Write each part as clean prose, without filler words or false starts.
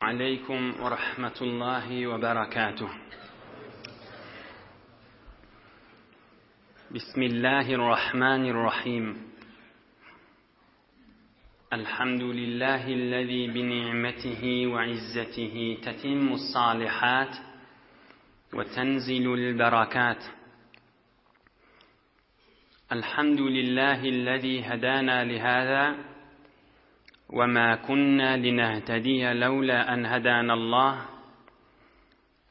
عليكم ورحمة الله وبركاته. بسم الله الرحمن الرحيم. الحمد لله الذي بنعمته وعزته تتم الصالحات وتنزل البركات. الحمد لله الذي هدانا لهذا وما كنا لنهتدي لولا أن هدانا الله.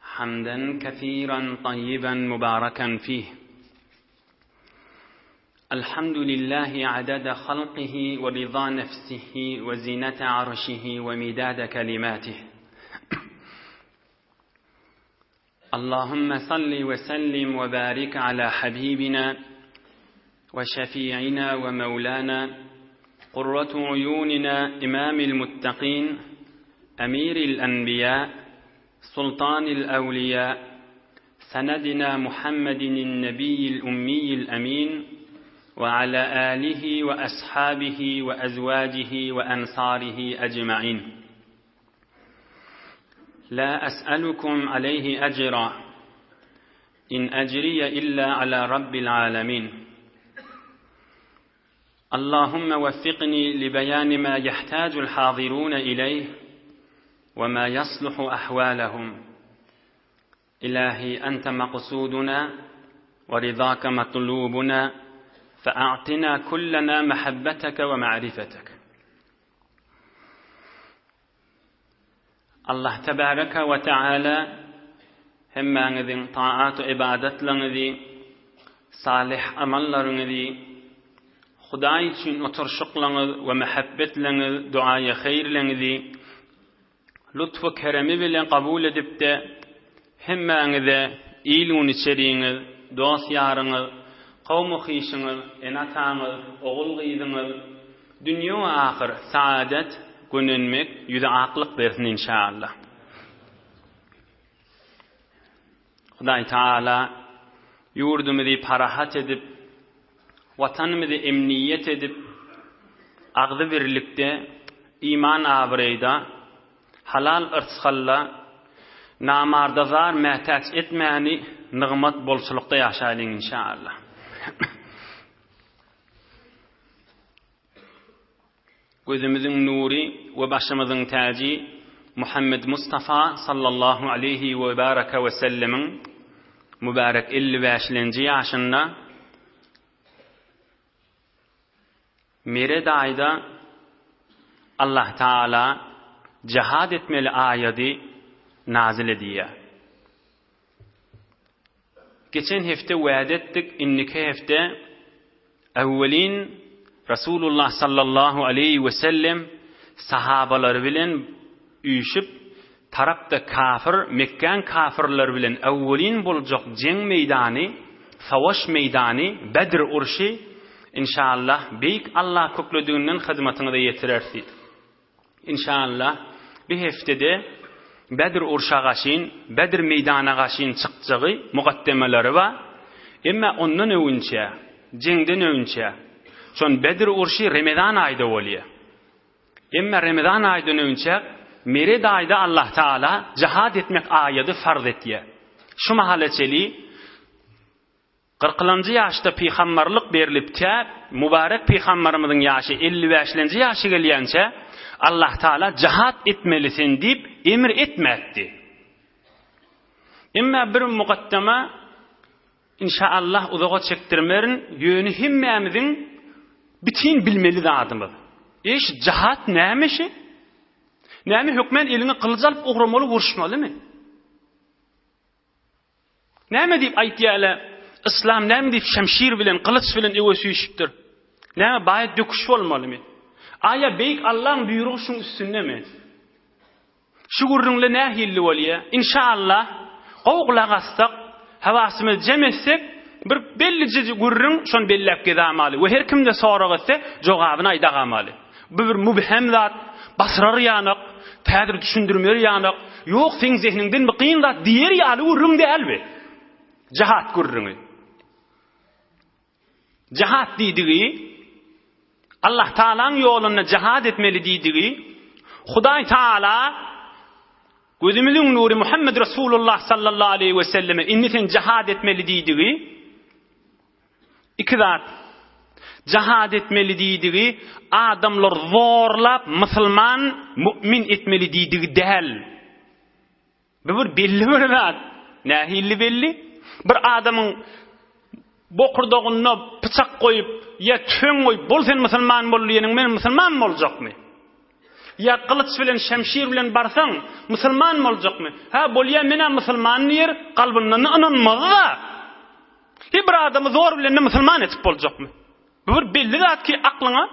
حمدا كثيرا طيبا مباركا فيه. الحمد لله عدد خلقه ورضا نفسه وزنة عرشه ومداد كلماته. اللهم صل وسلم وبارك على حبيبنا وشفيعنا ومولانا قرة عيوننا إمام المتقين أمير الأنبياء سلطان الأولياء سندنا محمد النبي الأمي الأمين وعلى آله وأصحابه وأزواجه وأنصاره أجمعين. لا أسألكم عليه أجرا إن أجري إلا على رب العالمين. اللهم وفقني لبيان ما يحتاج الحاضرون إليه وما يصلح أحوالهم. إلهي أنت مقصودنا ورضاك مطلوبنا، فأعطنا كلنا محبتك ومعرفتك. الله تبارك وتعالى هم عن طاعات عبادت لنذي صالح أمل لنذي خدای için oturuşuqlanız ve muhabbetlanız, duaya hayırlanızı lütfu keremi bilen kabul edip de hemmenize iyiliğin içeriğiniz, dost yarınız, kavmu hişiniz, enatanız, oğul gıydınız, dünya ve ahir saadet gününmek, yüze aklık versin inşallah. Huday Teala yurdumuzu parahat edip vatanımızı emniyet edip ağzı birlikte iman abreyda halal ırzqalla namardazar mehtaç etmeyeni nığmat bolsulukta yaşayalım inşallah. Gözümüzün nuri ve başımızın tacı Muhammed Mustafa sallallahu aleyhi ve baraka ve sellemin mübarek 55. yaşında Mere dayda Allah Teala cihad etmeli ayeti nazil ediyor. Geçen hafta vaad ettik, inniki hafta evvelin Resulullah sallallahu aleyhi ve sellem sahabalar bilen uyuşup tarafta kafir, Mekkan kafirler bilen evvelin bolacak ceng meydanı, savaş meydanı, Bedir urşi İnşallah beyik Allah köklüdüğünden hizmetini de yetirersin. İnşallah bir haftede Bedir urşağaşın, Bedir meydanağaşın çıkacağı mukaddemeleri var. Ama ondan önce, cengden önce, son Bedir urşi Ramazan ayda oluyor. Ama Ramazan aydan önce, Mered ayda Allah Teala cihad etmek ayeti farz etti. Şu mahalleceli 40. yaşta peygamberlik berilipçe, mübarek peygamberimizin yaşı 55. yaşı gelýänçe Allah Teala cihad etmelisin deyip emir etmekti. Ama bir mukaddeme inşallah uzağa çektirmerin yönü himmemizin bitin bilmeli adımız. İş cihad nämişi? Näme hükmen elini kılıç alıp uğramalı, vuruşmalı mı? Näme deyip aytýarlar? İslam näme deyip şemşir bilen, kılıç bilen eve süýüşipdir? Näme bayat döküş bolmalymy? Aya beyik Allah'ın buyruğu şunun üstünde mi? Şu gurrunla nähilli bolýar? İnşallah gowgulagastaq, hawasymyz jem etsek, bir belli gurrun şon bellep gedamaly. We her kimde sorak etse jogabyny aýdagamaly. Bu bir mübhem zat, basrar ýanyk, täzir düşündirmer ýanyk, ýok seň zehninden bir kıyın zat diýer ýaly gurrun dälbi. Cihad gurrunu. Cihad diýdigi Allah Taala'nın yolunda cihad etmeli diýdigi Hudaý Taala Gözümüzün nuru Muhammed Resulullah sallallahu aleyhi ve selleme inniten cihad etmeli diýdigi. İki zat. Cihad etmeli diýdigi, adamlar zorlap musulman, mümin etmeli diýdigi däl. Bu bir belli bir zat. Nähili belli? Bir adamın bokurdogyna pyçak koyup, ya töň koyup, bol sen musulman bolýanyň, men musulman boljakmy? Ya kılıç bilen, şemşir bilen barsaň, musulman boljakmy? Ha, bolýan mena musulman diýer, galbyndan inanmaz. Bir adamı zor bilen musulman etip boljakmy? Bu bir belli zat ki aklyňa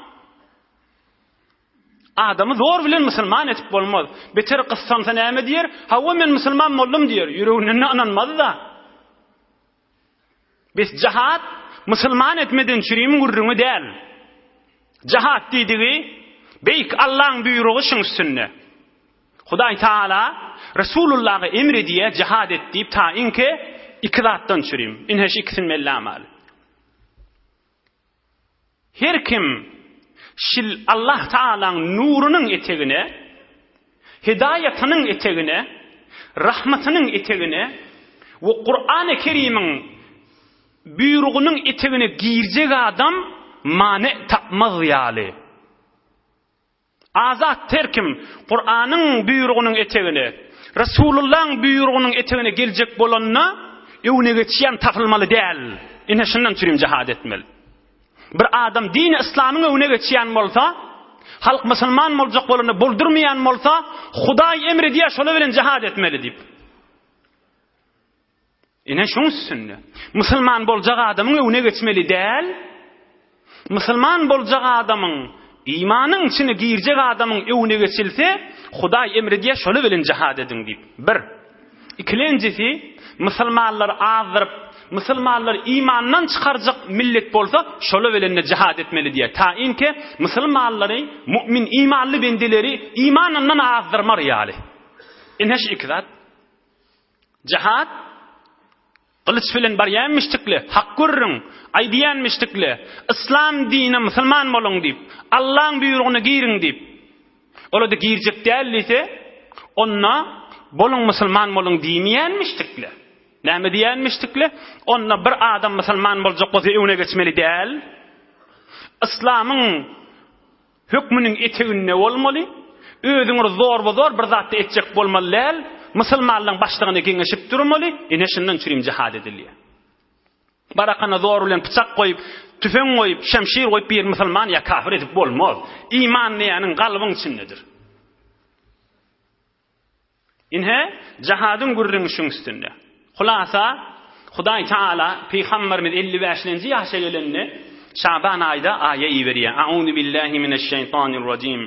adamı zor bilen musulman etip bolmaz. Beter kıssansa näme diýer? Ha, men musulman boldum diýer. Ýüreginden inanmaz da. Biz cihat musulman etmeden çürüyümün gurrunu däl. Cihat diýdigi beýik Allah'ın buyrugy şuň üstünde. Hudaý Taala Resulullah'a emrediye cihat et diýip taýinki iki zatdan çürüyüm. Inheş ikisini mellamal. Her kim şil Allah Taala'nın nurunyň etegine, hidayatynyň etegine, rahmatynyň etegine we Kur'an-ı Kerim'iň buyrugynyň etegine giýjek adam mane tapmaz ýaly. Azat terkim Kur'an'ın buyrugynyň etegine, Resulullah'ın buyrugynyň etegine geljek bolanna öwne geçýän tapylmaly däl. Ine şundan çürüm cihad etmeli. Bir adam dini İslam'ın öwne geçýän bolsa, halk musulman boljak bolany buldurmayan bolsa, Hudaý emrediýär şola bilen cihad etmeli diýip. Ine şuň üstünde. Musulman boljak adamyň öwne geçmeli däl. Musulman boljak adamyň İmanın içine girecek adamın öwne geçilse, Hudaý emrediýär şola bilen cihad edin diýip. Bir. İkincisi, musulmanlar azyryp, musulmanlar imandan çıkarjak millet bolsa, şola bilen cihad etmeli diýär. Taýinki musulmanlary, mümin imanly bendeleri imanyndan azdyrmar ýaly. Inheş iki zat. Cihad kılıç bilen barýanmışdykly, hak görüň, aýdýanmışdykly, İslam dini musulman bolun diýip, Allah'ın buyrugyny giýirin diýip. Olada giýirjek dälise, onna bolun musulman bolun diýmeýänmişdykly. Näme diýänmişdykly? Onna bir adam musulman boljak bolsa öwne geçmeli däl. İslamyň hükmüniň eteginde bolmaly. Özüňi zor bir zatda etjek bolmaly däl. Musulmanlyň başlygyny geňeşip durmaly, ine şundan çürüm cihad edilýär. Barakana zor bilen pyçak koyup, tüfeň koyup, şemşir koyup bir musulman ya kafir edip bolmaz. İman näýanyň galbyň içindedir. Inhe cihadyň gurrunu şuň üstünde. Hulasa Hudaý Taala Peýgamberimiz 55-nji ýaşa gelenni Şaban aýda aýa iberýär. Auzu billahi mineşşeytanirracim.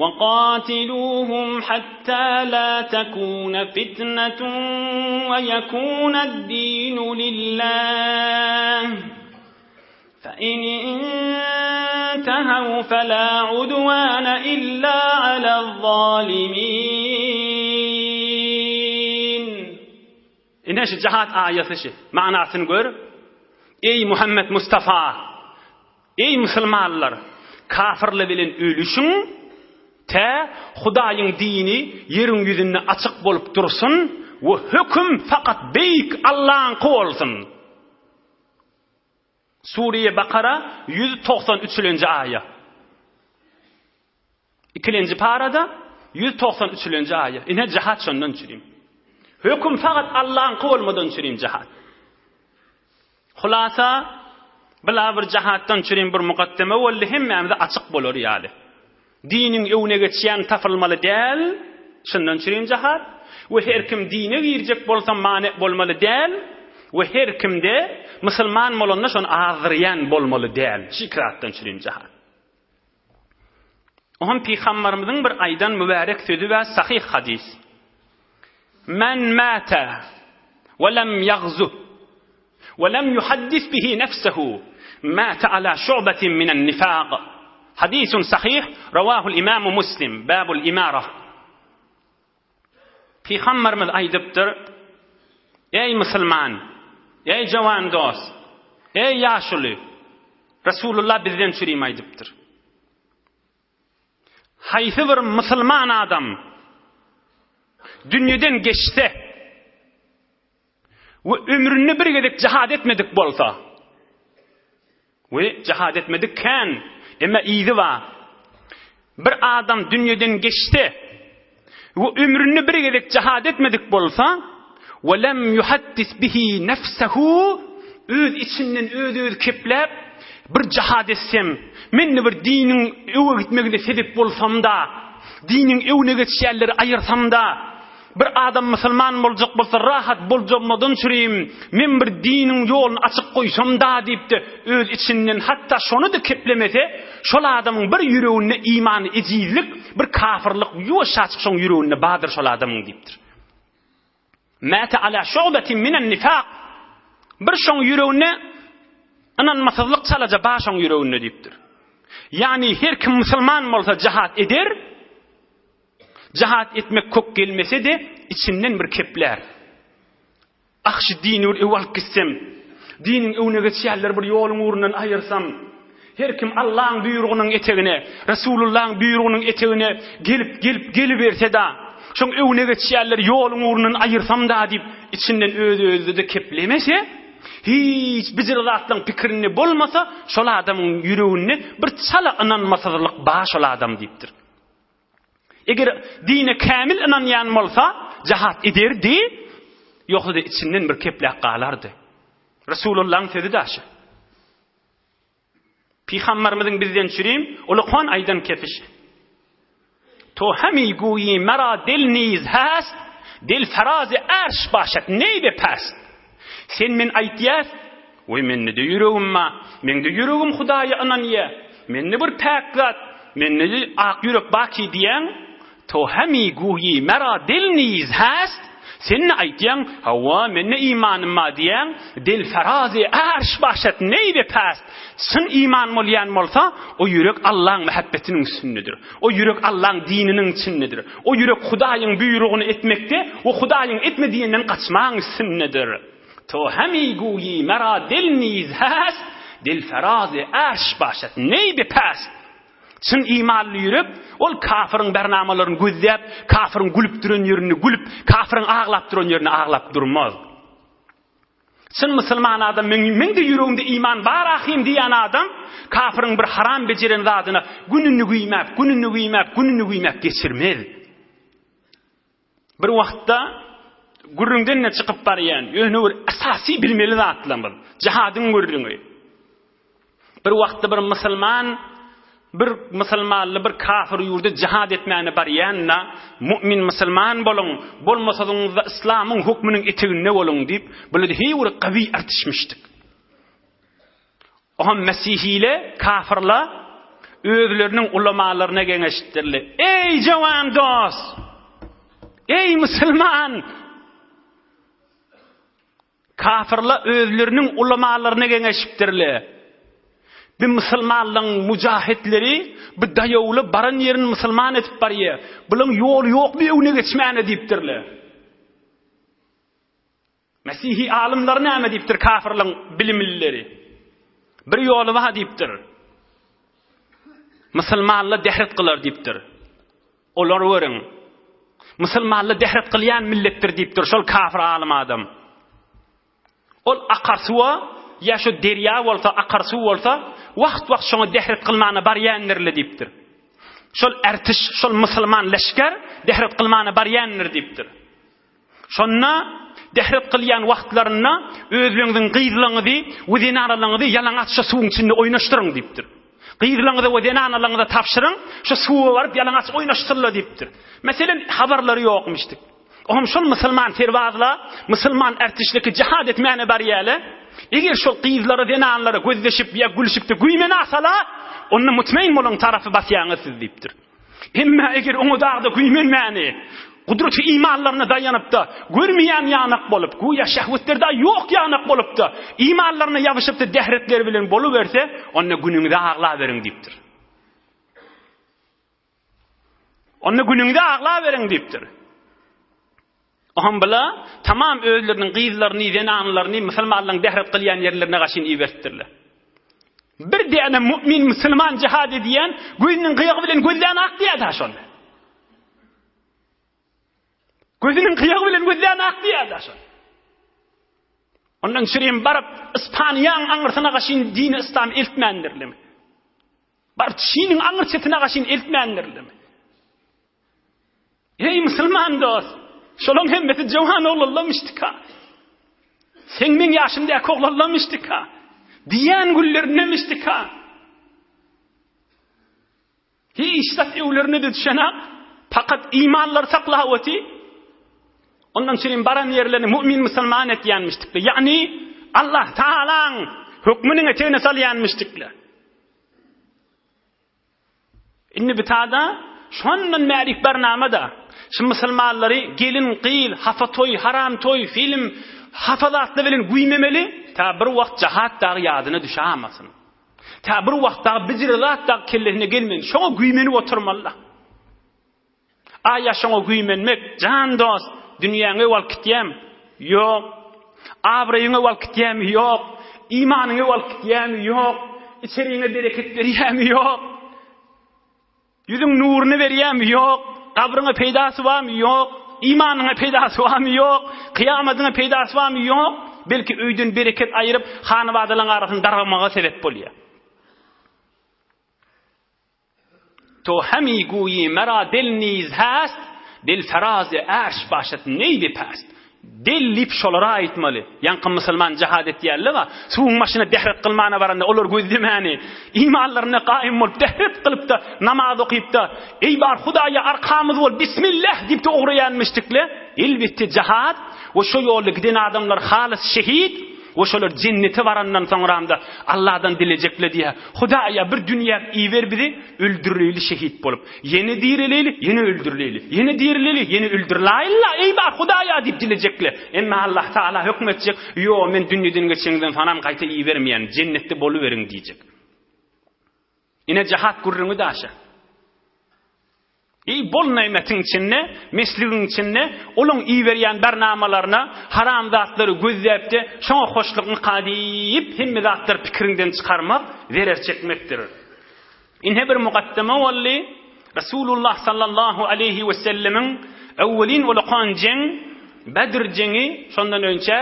وَقَاتِلُوهُمْ حَتَّى لَا تَكُونَ فِتْنَةٌ وَيَكُونَ الدِّينُ لِلَّهِ فَإِنِ انْتَهَوْا فَلَا عُدْوَانَ إِلَّا عَلَى الظَّالِمِينَ. İnne şu cihat ayeti şu. Manasyny gör. Ey Muhammed Mustafa, ey musulmanlar, kafirle bilen ölüşüň te Hudaýyň dini ýeriň ýüzünde açyk bolup dursun we hüküm fakat beýik Allah'ın bolsun. Suriye Bakara 193-nji aýa. 2-nji parada 193-nji aýa. Ine cihat şondan çürüm. Hüküm fakat Allah'ın bolmadan çürüm cihat. Hulasa bila bir cihatdan çürüm bir mukaddeme boldy, hemmemize açyk bolar ýaly. Dinin öwne geçýän tapylmaly däl, şundan çürüm cihat. We her kim dine girjek bolsa mane bolmaly däl, we her kimde musulman bolanda şonu azyryan bolmaly däl. Şikratdan çürüm cihat. Ohan Peýgamberimiziň bir aýdan mübarek sözü we sahih hadis. Men mata we lem yaghzu we lem yuhaddis bihi nafsuhu mata ala şu'batin minen nifaq. Hadisun sahih rawahu al-imam Muslim babul imara. Peýgamberimiz aýdypdyr: Ey musulman, ey jawan dost, ey ýaşuly, Resulullah bizden çürüm aýdypdyr. Haýsy bir musulman adam dünýeden geçse we ömrüni bir gezek jihad etmedik bolsa, we jihad etmedik kan, emma iýdi wa bir adam dünýeden geçse we ömrüni bir gezek jihad etmedik bolsa, we lem yuhaddis bihi nefsehu, öz içinden öz keplep bir jihad etsem, men bir diniň öwe gitmegine sebep bolsam da, diniň öwüne geçýärleri aýyrsam da, bir adam musulman boljak bolsa rahat boljamadan çüreyim, men bir diniň ýoluny açyk goýsam da diýipdi, öz içinden hatta şonu da keplemese, şol adamyň bir ýüregine iman ejizlik, bir kafirlik ýuwaş açyk şoň ýüregine badyr şol adamyň diýipdir. Mata ala şu'batin minen nifaq, bir şoň ýüregine inanmasızlyk çalaja başoň ýüregine diýipdir. Yani her kim musulman bolsa jihad eder, jihad etmek kök gelmese de içinden bir kepler. Ahşy dini ewal gitsem, diniň öwüne geçýärler bir ýoluň urundan aýyrsam, her kim Allah'ın buyruğunun etegine, Resulullah'ın buyruğunun etegine gelip verse da, şoň öwüne geçýärler ýoluň urundan aýyrsam da diýip içinden özü de keplemese, hiç bizir zatlaryň pikirini bolmasa, şol adamyň ýüregine bir çala inanmasızlyk baş şol adam diýipdir. Eger dine kamil inanýan bolsa, jihad ederdi, ýoksa da içinden bir keplek galardy. Resulullah'ın sözü daşy. Peygamberimiziň bizden çüreyim, Uluqman aýdan kepiş. To hemi goýy mara dil niz has, dil farazi arş başat neybe past. Sen men aýtýas, we menne de ýüregimma, mende ýüregim Hudaýa inanýa, menne bir pak zat, menne ak ýürek baki diýen, to hemi goýy mara dil niz has, sen aýtýan, hawa menne imanymma diýen, dil farazi arş başat neybe past. Sen iman bolýan bolsa, o ýürek Allah'ın muhabbetiniň üstündedir. O ýürek Allah'ın dininiň içindedir. O ýürek Hudaýyň buyrugyny etmekde, o Hudaýyň etmediýinden gaçmaň üstündedir. To hemi goýy mara dil niz has, dil farazi arş başat neybe past. Sen imanly ýürek, ol kafirin bernamalaryny gözläp, kafirin gülüp duran ýerini gülüp, kafirin aglap duran ýerini aglap durmaz. Sen musulman adam, mende ýüregimde iman bar ahim diýen adam, kafirin bir haram bejeren zadyna gününü güýmäp geçirmez. Bir wagtda gürrüňden ne çykyp barýan, ýöne bir asasy bilmeli zatlar, jihadyň gürrüňi. Bir wagtda bir musulmanly bir kafir ýurda jihad etmäni barýanna, mu'min musulman bolun, bolmasadyňyz da islamyň hukmynyň eteginde bolun diýip, böyle heýwer gawy artışmışdyk. Ohan Mesihile kafirler özleriniň ulamalaryna geňeşdirler. Ey jawan dost! Ey musulman! Kafirler özleriniň ulamalaryna geňeşdirler. Bir musulmanlyň mujahidleri bir daýawly baran ýerini musulman etip barýar. Bulan ýol ýok bir öwüne geçmäni diýipdirler. Mesihi alimler näme diýipdir kafirliň bilimlileri? Bir ýoly wa diýipdir. Musulmanlar dehret kılar diýipdir. Olar görüň. Musulmanlar dehret kılýan milletdir diýipdir şol kafir alim adam. Ol akarsuwa ya şu derya bolsa, akarsu bolsa, wagt şoňa dehret kılmany barýandirli diýipdir. Şol ertiş, şol musulman leşker dehret kılmany barýandir diýipdir. Şonna dehret kılýan wagtlaryna özüňiziň gyýzlaňyzy, wedenaralaňyzy ýalaňaçça suwuň içinde oýnaşdyryň diýipdir. Gyýzlaňyzy wedenaralaňyzy tapşyryň, şu suwa baryp ýalaňaç oýnaşdyrlar diýipdir. Meselen habarlary ýokmuşdyk. Oňa şol musulman terwazla, musulman ertişliki jihad etmäni barýaly. Eger şol gyýzlary, denanlary gözleşip ýa gülüşipdi güýmeni asala, onu mutmain bolan tarafy basýaňyz diýipdir. Emma eger oňa dagda güýmenmäni, kudreti imanlaryna daýanypda, görmeýän ýanyk bolup, goýa şähwetlerde ýok ýanyk bolupdy, imanlaryna ýabyşypdy dehretler bilen boluberse, onu günüňde agla beriň diýipdir. Onu günüňde agla beriň diýipdir. Ohan bila tamam özleriniň gyýzlaryny, denanlaryny musulmanlaryň dehret kılýan ýerlerine gaşyn iýertdirler. Bir däne mu'min musulman jihad edýän, göýüniň gyýygy bilen gözlerini ak diýär şol. Gözünün kıyağı bilen gözlerini akdiýar daşa. Ondan şirin barıp İspaniýaň aňyrsyna gaşyn dini İslam eltmendirlimi? Barıp Çin'in aňyrsyna gaşyn eltmendirlimi? Ey musulman dost, şolong hemmeti jowhan oglallamışdyk ha. Sen men ýaşymda oglallamışdyk ha. Diýen güllernemişdik ha. Hiç tat evlerine de düşenak, fakat imanlar saklawati. Ondan şirin baran yerlerini mümin musulman etýänmişdik. Yani Allah Taalaň hükmüne etene salýanmışdyklar. Inni bitada şondan märik barnamada şu musulmanlary gelin qyl, hafa toy, haram toy, film, hafazatly bilen güýmemeli, ta bir wagt jahat dagy ýadyna düşämasyn. Ta bir wagt dagy bizirlat dagy kellerine gelmen, şoňa güýmenip oturmaly. Aya şoňa güýmenmek, jan dost, dünýäňe walyp gitýäm, ýok. Abraýyňa walyp gitýäm, ýok. İmanyňa walyp gitýäm, ýok. İçeriňe bereket berýäm, ýok. Yüzüň nuruny berýäm, ýok. Kabryňa peýdasy barmy, ýok. İmanyňa peýdasy barmy, ýok. Kıyamatyňa peýdasy barmy, ýok. Belki öýden bereket aýryp, hanybadalaryň arasyny dargamaga sebep bolýar. To hemi goyi mera dil niz hast, dil ferazi arş başat neydi past. Dil lip şolara aitmalı. Yankı musulman cihad etýärler wa suwun maşyna dehret kılmana baranda olar gözlemani imanlaryna qaim bolup dehret kılıp da namaz okyp da ey bar Hudaýa arkamyz bol bismillah diýip de ogryýanmışdyklar. Elbetde cihad we şo ýolda giden adamlar halis şehit we şolar cennete barandan soňramda Allahdan dilejekler diýe. Hudaýa bir dünýä iýer bizi öldürüleli şehit bolup, yeni dirileli, yeni öldürüleli, yeni dirileli, yeni öldürüleli. Ey bar Hudaýa diýip dilejekler. Emma Allah Taala hükm etjek, "Yo, men dünýeden geçenden fanam gaýta iýermeýän, cennetde boluberiň" diýjek. Ine cihat gurruňy daşa. Ey bol nämetin içinde, mesligiň içinde, olaň iýerýän barnamalaryna haram zatlary gözläpdi, şoňa hoşlugyny qadyp, hemme zatlar pikirinden çykarmak, werer çekmekdir. Inhe bir muqaddama bolly, Rasulullah sallallahu aleyhi we sellemiň awwelin ulaqan jeng, Bedr jengi, şondan önce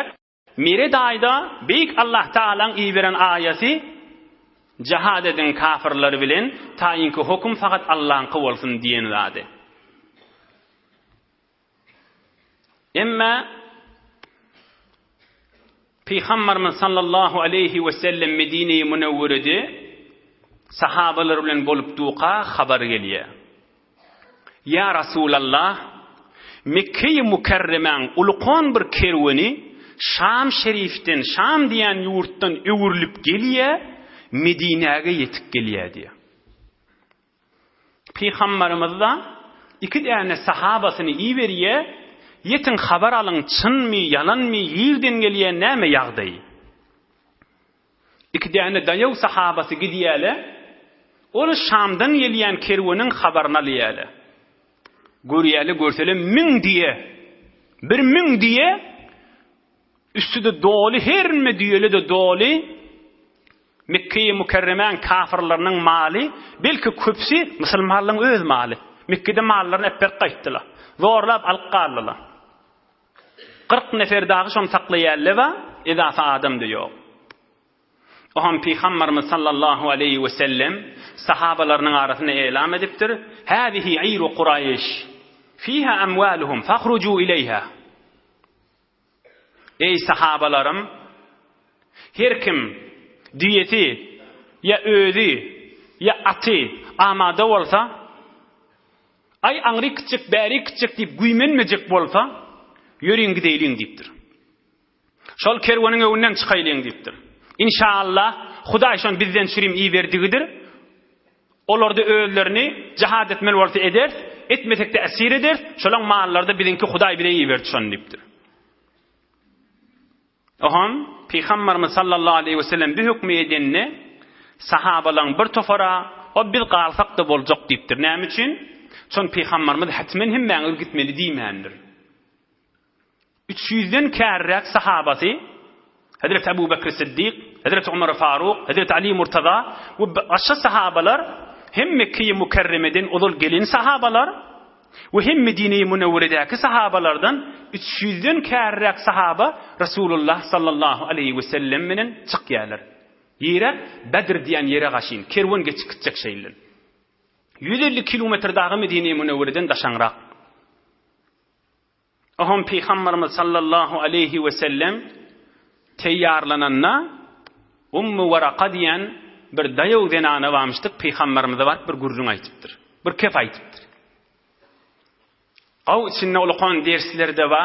Mered aýda beýik Allah Taalaň iýeren aýaty cihad edin kafirler bilen taýinki hukm fakat Allah'ın bolsun diýen zady. Emma Peygamberimiz sallallahu aleyhi we sellem Medine-i Munawwarada sahabalar bilen bolup duqa habar gelýär. Ya Rasulallah, Mekke-i Mukerremeň ulqan bir kerweni Şam şerifden, Şam diýen ýurtdan öwürlüp gelýär. Medine'ye yetip gelýär diýär. Peygamberimiz da iki tane sahabasyny iýerýär, yetin habar alyň çynmy, ýalanmy, ýerden gelýär näme ýagdaý. İki tane daýaw sahabasy gidýärler, ol Şamdan gelýän kerweniň habaryny alýarlar. Görýärler, görseler 1000 diýe, 1000 diýe, üstüde doli, herme diýeli de doli, Mekke-i Mukerremeň kafirlarynyň maly, belki köpsi musulmanlaryň öz maly. Mekkede mallaryny hep gaýtdylar. Zorlap alyp galdylar. 40 nefer dagy şonu saklaýarlar we edafa adam da ýok. Ohan Peygamberimiz sallallahu aleyhi we sellem sahabalarynyň arasyna elam edipdir. Hadihi ayru Qurayş. Fiha amwaluhum fakhruju ilayha. Ey sahabalarym, her kim diyeti ya özi ya atı amada bolsa, ay aňry kiçik, bäri kiçik diýip güýmenmejek bolsa, ýöreň gideýliň diýipdir. Şol kerweniň öwünden çykaýlyň diýipdir. İnşallah Hudaý şon bizden şirim iý berdigidir. Olarda öýlerini jihad etmeli bolsa eder, etmesek de esir eder. Şolaň mallarda bilinki Hudaý bile iý berdi şon diýipdir. Ohan Peygamberimiz sallallahu aleyhi ve sellem bir hükmü edinni sahabalan bir tofara o bil qalsak da boljak diýipdir. Näme üçin? Şon Peygamberimiz hatmen hemmäňe gitmeli diýmändir. 300'den kärräk sahabasy Hazrat Abu Bakr Siddiq, Hazrat Umar Faruq, Hazrat Ali Murtaza we aşa sahabalar hem Mekke-i Mukerreme'den ulul gelin sahabalar Ve hem Medine-i Münevvere'deki sahabalardan 300'den kärrek sahaba Rasulullah sallallahu aleyhi ve sellem menen çykýarlar. Yere Bedir diýen yere gaşyn, kerwan geçip gitjek şeýler. 150 kilometr dağı Medine-i Münevvere'den daşanrak. Aham Peygamberimiz sallallahu aleyhi ve sellem teýýarlananna Ummu Waraka diýen bir daýaw denana barmışdyk. Peygamberimiz de barıp bir gurrun aýtypdyr. Bir kep aýtypdyr. Aw içinde ulaqan derslerde ba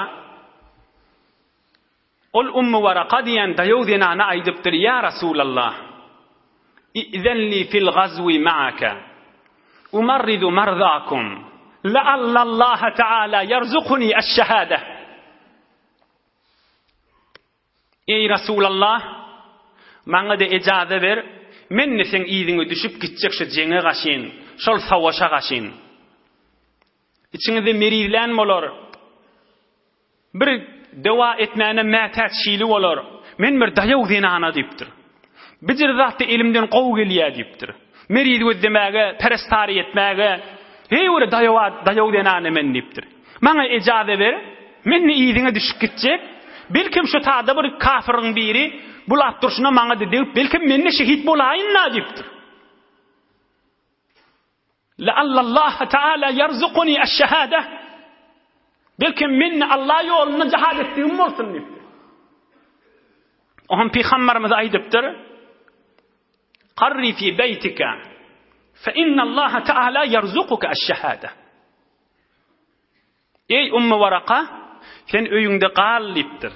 ol Ummu Waraka diýen daýaw denana aýdypdyr: "Ya Rasulullah, İzanli fil gazwi ma'aka. Umarridu mardakum. La'alla Allah Teala yarzuquni ash-shahada." Ey Rasulullah, maňa da ejaza ber, men sen iýdiňe düşüp gitjek şu jeňe gaşyn, şol savaşa gaşyn. İçiňizde merizlen bolar. Bir dawa etmäne mätat şeýli bolar. Men bir daýaw denana diýipdir. Bijir zatda elimden gow gelýär diýipdir. Meriz gözlemäge, perestari etmäge, heýwere daýaw denana men diýipdir. Maňa ejaza ber, men iýdiňe düşüp gitjek. Belkim şu taýda bir kafiriň biri bulap durşuna maňa diýip, belkim menne şehit bolaýyn na diýipdir. La'alla Allah Teala yarzuquni ash-shahada. Belkim menne Allah ýoluna jihad etdigim bolsun diýipdir. Ohan Peygamberimiz aýdypdyr: "Qarri fi beytika fa inna Allah Teala yarzuquka ash-shahada." Ey Ummu Waraka, sen öýüňde gal diýipdir.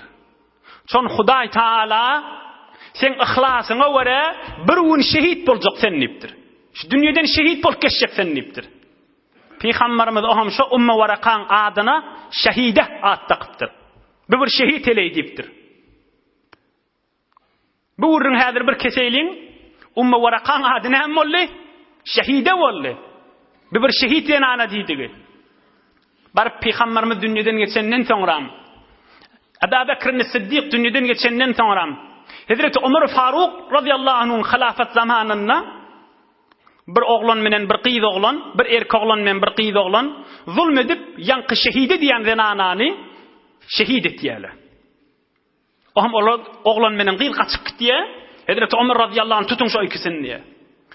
Şon Hudaý Taala sen ihlasyňa görä bir gün şehit boljak sen diýipdir. Şu dünýeden şehit bolup geçjek sen diýipdir. Peygamberimiz oham şu Ummu Warakaň adyna şehide ad takypdyr. Bir şehit eley diýipdir. Bu urun häzir bir keseýliň Ummu Warakaň adyna hem bolly, şehide bolly. Bir şehit denana diýdigi. Barıp Peygamberimiz dünýeden geçenden soňra Ebu Bekr Siddiq dünýeden geçenden soňra Hazreti Ömer Faruk radıyallahu anhu'nun halafet zamanında bir oğlan menen bir kıyız oğlan, bir erkek oğlan menen bir kıyız oğlan zulmedip yankı şehide diyen zenanani şehid etdiýärler. Oğlan menen kıyız kaçıp gitdiýe, Hazreti Ömer radıyallahu anh tutun şu ikisini diye.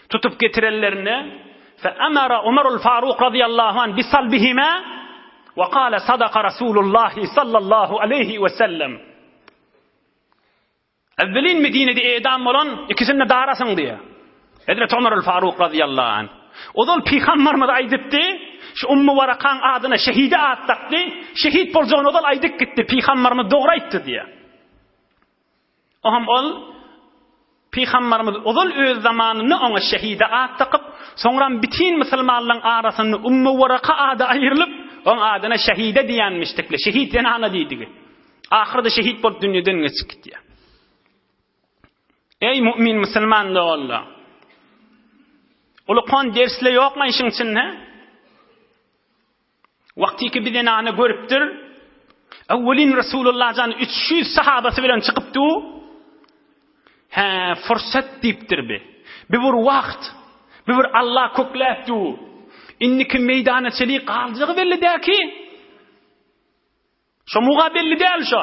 Tutup getirellerine fe emara Ömerul Faruk radıyallahu anh bisalbihima ve kâle sadaka Rasulullah sallallahu aleyhi ve sellem. Evvelin Medine'de edam olan ikisini darasın diye. Hazreti Ömerul Faruk radıyallahu anh. O da Peygamberimiz aýdypdy, şu Ummu Warakaň adyna şehide atdakdy, şehit boljagyny o da aýdyp gitdi, Peygamberimiz dogry aýtdy diye. Oham ol Peygamberimiz o da öz zamanyny ona şehide atdyp, soňra bitin musulmanlaryň arasyny Ummu Waraka ady aýrylyp, on adyna şehide diýenmişdikle, şehit denana diýdigi. Ahyrda şehit bolup dünýeden geçip gitdi. Ey mümin musulman da Allah. Ulaqan dersle ýokma işiň içinde. Wagtyky bir denany görüpdir. Awwelin Rasulullah jan 300 sahabasy bilen çykypdy. Fursat diýipdir be. Bir wagt, bir Allah kökläpdi. Inniki meydana çelik galjagy belli däki. Şo muga belli däl şo.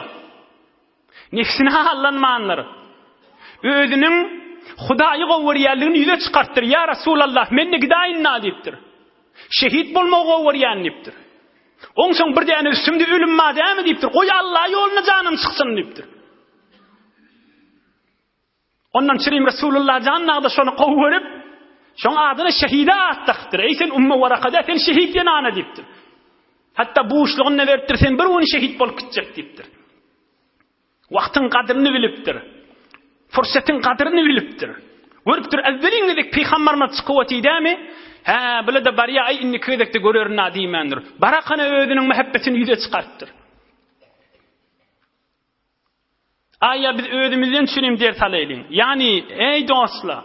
Nefsine allanmanlar. Özünün Hudaýy gowurýanlygyny ýüze çykartdyr. Ya Rasulullah, menne gidaýynna diýipdir. Şehit bolmagy gowurýan diýipdir. Oňsoň bir däne üstümde ölüm madämi diýipdir. Goý Allah ýoluna janym çyksyň diýipdir. Ondan çyrim Rasulullah jannada şonu gowuryp, şoň adyna şehide atdypdyr. Ey sen Ummu Warakada sen şehit denana diýipdir. Hatta bu işlegiňi beripdir, sen bir gün şehit bolup gitjek diýipdir. Wagtyň kadryny bilipdir. Fırsatın kadrini bilipdir. Görüpdir, evvelingedek Peygamberimiz çykyp ötýärmi? Bile de barya ay inni köydekde görörna diýmendir. Barakana özüniň muhabbetini ýüze çykartdyr. Aya biz özümizden çyrim ders alaýlyň. Yani ey dostlar,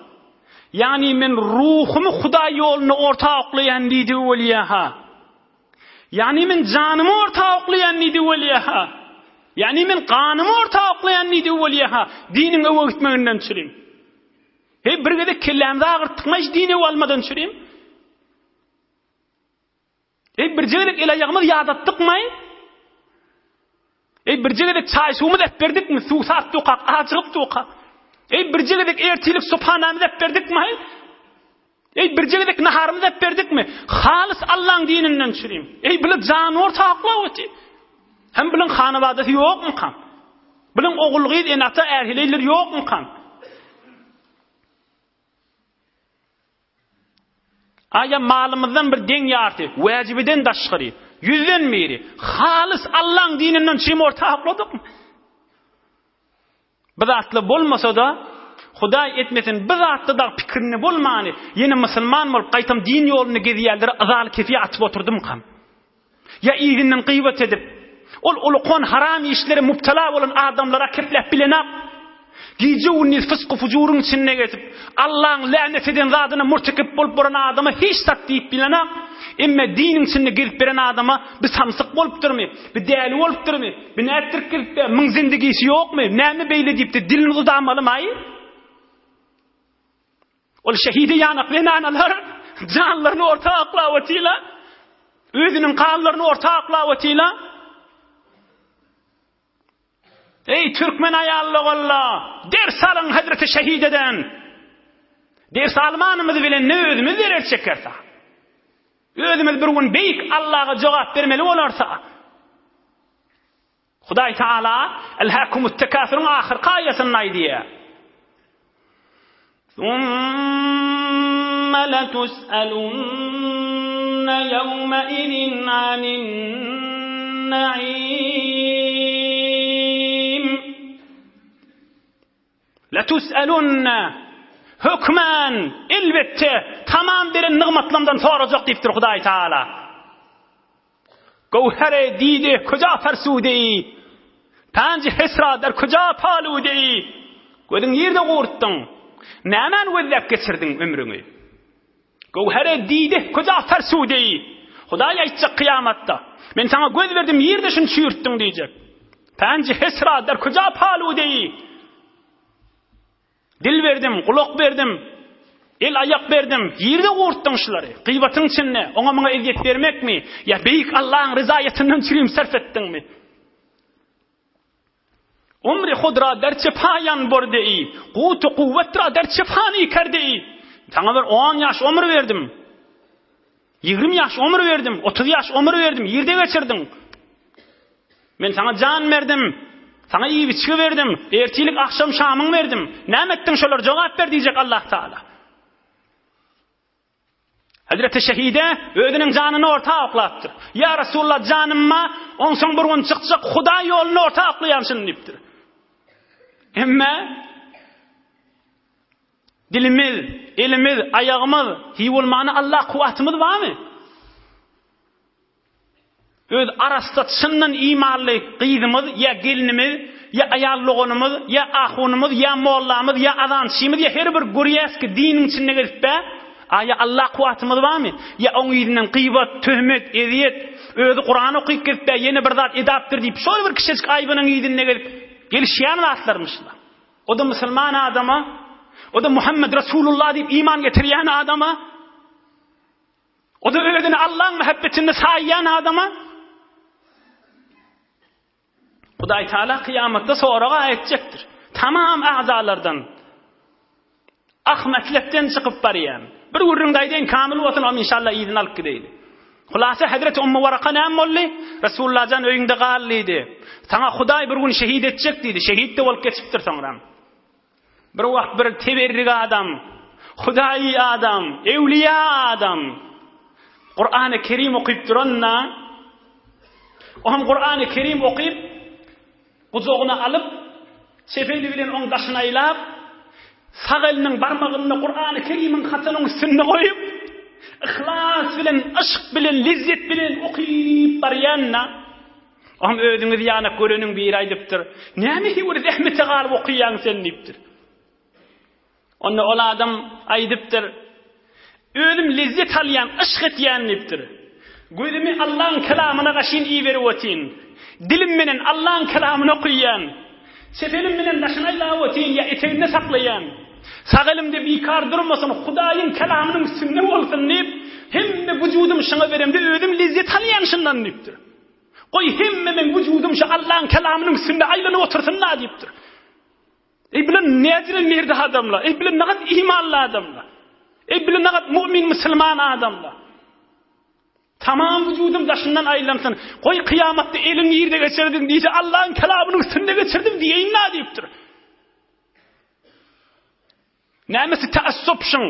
yani men ruhumy Hudaý ýoluna ortaklayan diýdi welýa. Yani men janymy ortaklayan diýdi welýa. Yani men qanymy ortaklayan diýdi welýa. Diniň öwe gitmeginden çyrim. Bir gede kellämde agyrtykmaş dini almadan çyrim. Bir jigirek ilayağımız yadattık mı? Bir jigirek çay suwumuz ep berdik mi? Suw sat tuqaq, açyp tuqaq. Bir jigirek ertilik subhanamız ep berdik mi? Bir jigirek naharımız ep berdik mi? Halis Allah'ın dininden çürüyüm. Bile can ortaqla öti. Hem bilen hanabadası yok mu kan? Bilen oğulgıyız enata erhileyler yok mu kan? Aya malımızdan bir den yartı, vacibiden daşqırı, yüzden miri, halis Allah'ın dininden çim ortaqladık mı? Bidatlı bolmasa da, Huday etmesin, bidatlı da fikrini bolmani, yeni Müslüman bolup qaytam din yolunu geziyelleri azal kefiye atıp oturdum kan. Ya iyinden gıybet edip, uluqon haram işlere mubtala olan adamlara keplep bilenak, gece unniz fıskı fucurun içine geçip, Allah'ın lanet eden zadına murtekip bolup buran adama hiç sat deyip bilenak, emme dinin içine girip bilen adama bir samsık bolup durmu, bir değerli bolup durmu, bir nettirip girip de mın zindagisi yok mu, nemi beyle deyip de dilini uzamalı mı? Ol şehidi yanaklı nanalar, canlarını ortaqla vatıyla, özünün qallarını ortaqla vatıyla, ey Türkmen ayallı Allah, ders alın Hazreti Şehideden. Ders almanımızı bilen ne özümüz verir çekerse. Özümüz bir gün beyik Allah'a cevap vermeli olarsa. Huday Teala elhâkumut tekâfirun ahir kayasının aydiye. ثُمَّ لَتُسْأَلُنَّ يَوْمَئِذٍ عَنِ النَّعِيمِ لَتُسْأَلُنَّ hükmen elbette tamam bir nimetlerden soracak deyiptir Huday Teala. Gevhere dide koca fersudi, panci hesra der koca paludi, gözün yerde qo'rtding, nemen o'zlab geçirding ömrüni. Gevhere dide koca fersudi, Huday aytacak kıyamatda, men sana göz verdim yerde şunu çürüttün diyecek. Panci hesra der koca paludi, dil verdim, kulak verdim, el ayak verdim, yerde qo'rtding şulary. Gıybatın içinde, ona bana eziyet vermek mi? Ya beyik Allah'ın rızayetinden çürüyüm sarf ettin mi? Umri khudra derçe payan bordi, qutu kuvvetra derçe fani kardi. Sana bir 10 yaş ömür verdim. 20 yaş ömür verdim, 30 yaş ömür verdim, yerde geçirdim. Men sana can verdim. Sana iyi bir çıkı verdim. Ertilik akşam şamın verdim. Ne ettin şolar cevap ver diyecek Allah Teala. Hazreti Şehide özünün canını ortaqlattır. Ya Resulullah canımma onsan bir gün çıkacak Huday yolunu ortaqlayansın deyiptir. Emme dilimiz, elimiz, ayağımız hiyolmana Allah kuvvetimiz var mı? Öz arasında çınnan imanlı kıyızımız, ya gelinimiz, ya ayarlığımız, ya ahunumuz, ya mollamız, ya adançımız, ya her bir guryeski dinin içinde gelip be, ya Allah kuvvetimiz var mı? Ya onun yüzünden gıybat, töhmet, eziyet, özü Kur'an okuyup gelip be, yeni bir zat edaptır deyip, şöyle bir kişicik ayıbının yüzünden gelip, gelişiyen vasılarmışlar. O da Müslüman adama, o da Muhammed Resulullah deyip iman getiriyen adama, o da öyle Allah'ın muhabbetini sayyan adama, Huday Teala kıyamette sonra ayetecektir. Tamam azalardan, ahmetlikten çıkıp bariyen, bir urrundayden kamil olsun ama inşallah iyiden alıp gideydi. Hulasa Hazreti Ummu Varaka ne molli? Resulullah'dan öyünde galliydi. Sana Huday bir gün şehit edecek deydi. Şehit de olup geçiptir sonra. Bir vakt bir teberrik adam, Huday adam, evliya adam, Kur'an-ı Kerim okuyup duranna, o hem Kur'an-ı Kerim okuyup, kucağına alıp, sefeli bilen onun taşına ilap, sağ elinin barmağını Kur'an-ı Kerim'in hatının üstüne koyup, ihlas bilen, aşk bilen, lezzet bilen okuyup bariyanna, o hem özünüz yanak görenin bir aydıptır. Nemi o zahmeti galip okuyan sen deyiptir. Onu o adam aydıptır. Ölüm lezzet alayan, aşk etiyen deyiptir. Gözümü Allah'ın kelamına kaşın iyi veriyotin. Dilim menen Allah'ın kelamını okuyan. Sefelim menen taşına ilavetin ya eteğinde saklayan. Sağ elimde bir kar durmasın, Hudayın kelamının üstünde olsun deyip, hem de vücudum şuna beremde özüm lezzet alýanşyndan diýipdir. Goý hemme men vücudum şu Allah'ın kelamının üstünde aylanyp otursunlar diýipdir. Bilen näzire merde adamlar, bilen nägat imanly adamlar. Bilen nägat mümin musulman adamlar. Tamam vücudum daşından aylansın. Goý kıyamatda elim ýerde geçirdim diýse Allah'ın kelamının üstünde geçirdim diýeýin näme diýipdir. Nämesi taassupşyň,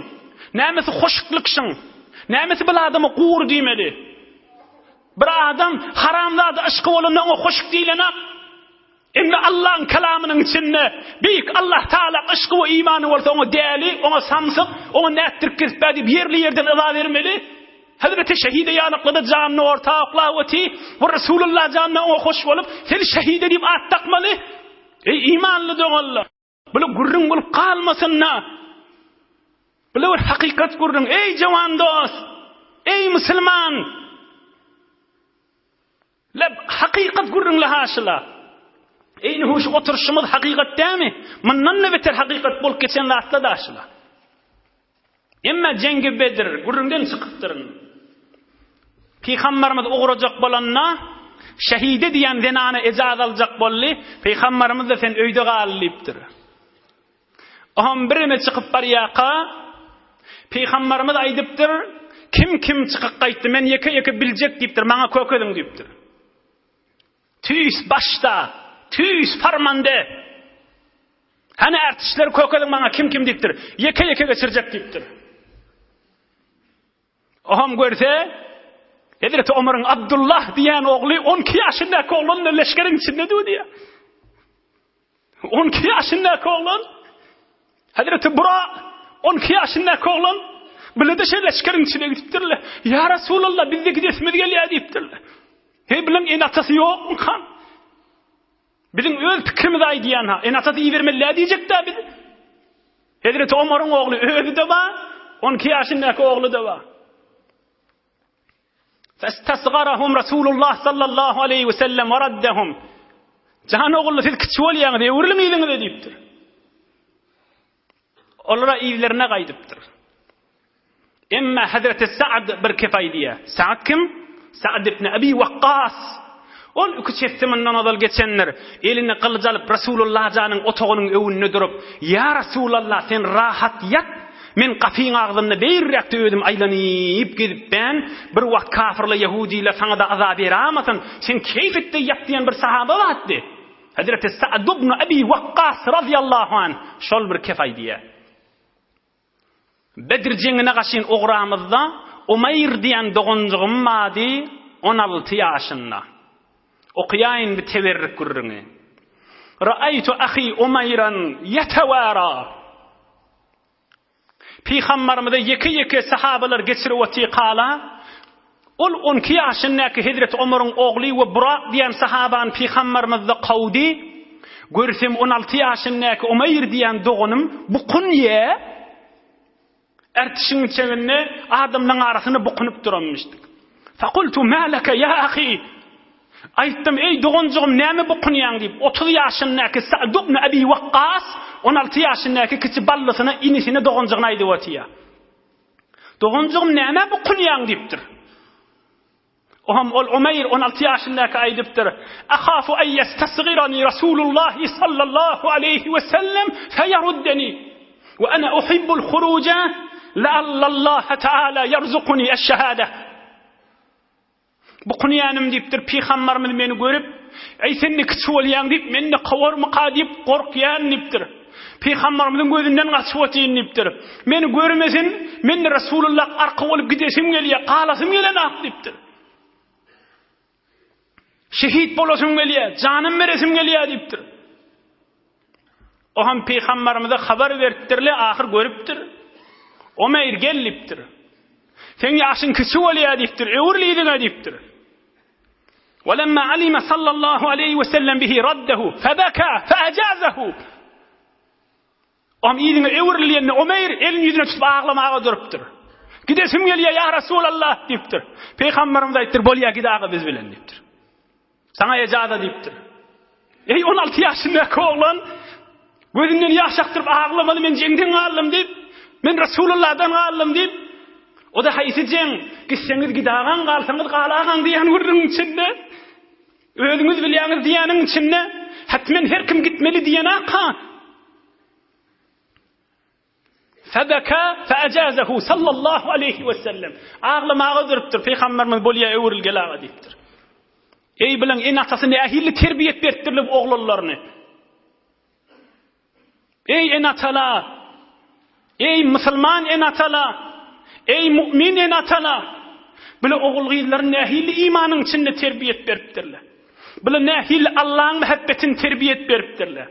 nämesi hoşlukşyň, nämesi bir adamy guur diýmeli. Bir adam haramlarda aşky bolanda o hoşuk diýlenek. Emma Allah'ın kelamının içinde büyük Allah Teala aşkı ve imanı varsa ona değerli, ona samsık, ona nettirip kesip edip yerli yerden ıza vermeli. Hazreti şehide yanıkladı canını ortağıkla ve Resulullah canına ona hoş olup seni şehide deyip at takmalı. İmanlı da Allah. Böyle gurrun bulup kalmasın na. Böyle bir hakikat gurrun. Ey cavan dost, ey Müslüman. Hakikat gurrun lahaşıla. Eyni hoş oturuşumuz hakikat değil mi? Bundan ne beter hakikat bol geçenle atladı aşıla. Emma cengi Bedir, gurrundan çıkıptırın. Peygamberimiz uğrayacak bolanna, şehide diyen denana ecaz alacak bolli, Peygamberimiz de sen öyde galiptir. Aham birine çıkıp bariyaka, Peygamberimiz aydıptır, kim çıkıp kayıttı, men yeke bilecek deyiptir, bana kökedin deyiptir. Tüys başta, tüys farmanda. Hani artistler kökedin bana kim deyiptir, yeke geçirecek deyiptir. Aham görse, Hazreti Ömer'in Abdullah diyen oğlu 12 yaşındaki oğlunun leşkerin içinde diyor. 12 yaşındaki oğlun, Hazreti Burak 12 yaşındaki oğlun, bile de leşkerin içine gittirler. Ya Resulallah bizde gidesimiz geliyor deyiptirler. Bilen enatası yok mu kan? Bilen öl fikrimiz ay diyen ha. Enatası iyi vermeliler diyecek de bilen. Hazreti Ömer'in oğlu öldü de var, 12 yaşındaki oğlu da var. فَاسْتَصْغَرَهُمْ رَسُولُ اللّٰهِ sallallahu aleyhi ve sellem وَرَدَّهُمْ Cahan oğullu siz küçüğül yanı diye uğurlumaydınız da deyiptir. Onlara evlerine kaydıptır. Emma Hazreti Sa'd bir kefay diye. Sa'd kim? Sa'd ibn Abi Waqqas. Ol üç çeftiminden adal geçenler elini kılıç alıp Resulullah canın otoğunun övününü durup Ya Resulallah sen rahat yat. Men qafin ağzını beýrek ödüm aýlanyp gidip ben bir wagt kafirle Yahudiyle sana da azap beramasyn sen keyfetde ýat diýen bir sahaba batdy. Hazreti Sa'd ibn Abi Waqqas radiyallahu an şol bir kefay diye. Bedir jengine gaşyn ogramyzda Umayr diýen dogonjugym mady 16 ýaşynda. Okuyayn bir teberrük gurrüňi. Ra'aytu akhi Umayran yatawara Peygamberimize yeke sahabalar geçirip öti qala. Ol 12 yaşındaki Hazreti Ömer'in oğlu ve Burak diyen sahaban Peygamberimizde qawdi. Görsem 16 yaşındaki Umayr diyen doğunum bu kunye ertişin içeğinde adamların arasını bukunup duranmıştık. Fakultu ma laka ya akhi. Aytdım ey doğuncuğum näme bukunyan deyip 30 yaşındaki Sa'd ibn Abi Waqqas 16 yaşındaki kiçi ballısına inisini doğuncuğuna aydı ötiya. Doğuncuğum näme bukunyan deyiptir. Oham ol Umayr 16 yaşındaki aydıptır. Akhafu en yestasghirani Resulullah sallallahu aleyhi ve sellem feyeruddeni ve ana uhibbul khuruca la'alla Allah Teala yarzuquni eş-şehade. Bu kunyanım deyiptir, Peygamberimiz meni görüp, ey senni kiçi bolýan deyip, meni qawarmy qadip qorkyan deyiptir. Peygamberimizin gözünden gaçyp ötýän deyiptir. Meni görmesin, meni Resulullah arka bolup gidesim gelýär, qalasym gelenok deyiptir. Şehit bolasym gelýär, janym beresim gelýär deyiptir. Oham Peygamberimize habar beripdirler, ahir görüpdir. Umayr gelipdir. Sen yaşın kiçi bolýar deyipdir, öwürliýdiňe deyipdir. وَلَمَّا عَلِمَ صَلَّى اللّٰهُ عَلَيْهِ وَسَلَّمْ بِهِ رَدَّهُ فَبَكَى فَأَجَازَهُ Am ýylyny öwürliýände Umayr elini ýüzüne tutup ağlamaga durupdyr. Gidesim gelýär ya Resulallah deyipdir. Peygamberimiz aýtdyr, bolýar gidagy biz bilen deyipdir. Sana ejaza deyipdir. Ey 16 ýaşyndaky oglan gözünden ýaş akdyryp ağlamaly, men jengden galym deyip, men Resulullah'dan galym deyip, O da haýsyjyň, gitseňiz gidagan, galsaňyz galagan diýen gurrun içinde. Özüňiz bilýäňiz diýeniň içinde, hatmen her kim gitmeli diýen aka. Fabaka faajazahu sallallahu aleyhi ve sellem. Ağlamağa durupdyr. Peýgamberimiz bolýa öwrülgelaga diýipdir. Ey bilen en atasy nähili terbiyet beripdirler oglanlaryny. Ey en atala, ey musulman en atala, ey mümin en atala. Bile ogulgylar nähili imanyň içinde terbiyet beripdirler. Bile nähili Allah'ın muhabbetini terbiyet beripdirler.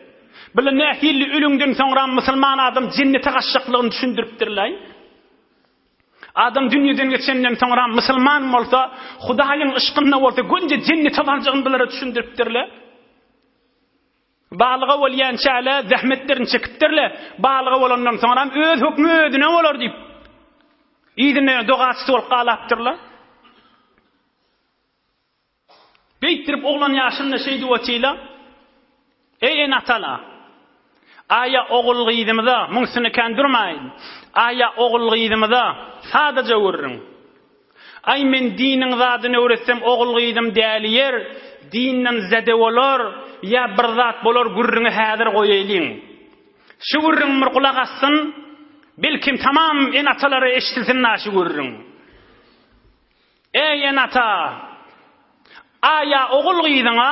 Bile nähili ölüngden soňra musulman adam jennete gaşşaklygyny düşündiripdirler. Adam dünýeden geçenden soňra musulman bolsa, Hudaýyň ışkyna bolsa, gönje jennete barjagyny bilere düşündiripdirler. Balyga bolýançala zähmetlerini çekipdirler. Balyga bolandan soňra öz hukmy özüne bolar diýip. Ýygyny dogaçy bolup galapdyrlar. Beýtirip oglan ýaşynda şeýdi wetila. Ey enatala. Aya ogul gyýdymyda, muňsyny kandurmaýyn. Aya ogul gyýdymyda sadaja görüň. Ay men diniň zadyny öwretsem ogul gyýdym däliýer, dinden zede bolar, ýa bir zat bolar gurrüňi häzir goýaýlyň. Şu gurrüň bir kulak assyn, belkim tamam enatalary eşitilsin naşy gurrüň. Ey enata, aya ogul gyýdyňa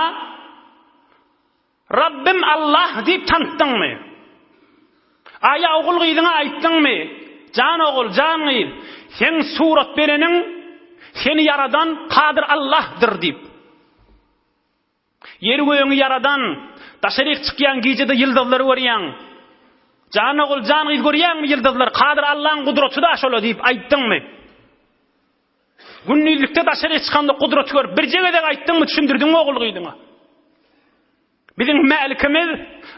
Rabbim Allah diýip tanıtdyňmy? Aya ogul gyýdyňa aýtdyňmy? Jan ogul, jan gyýd, sen surat bereniň, seni yaradan Kadir Allah'dır diýip. Yer göýüňi yaradan, taşerik çykýan gijede ýyldızlary görýän. Jan ogul, jan gyýd görýänmi ýyldızlar? Kadir Allah'ın gudraty da şola diýip aýtdyňmy? Günnüzlükde taşerik çykanda gudraty gör, bir jegede aýtdyňmy, düşündirdiňmi ogul gyýdyňa? Bizim malikimiz,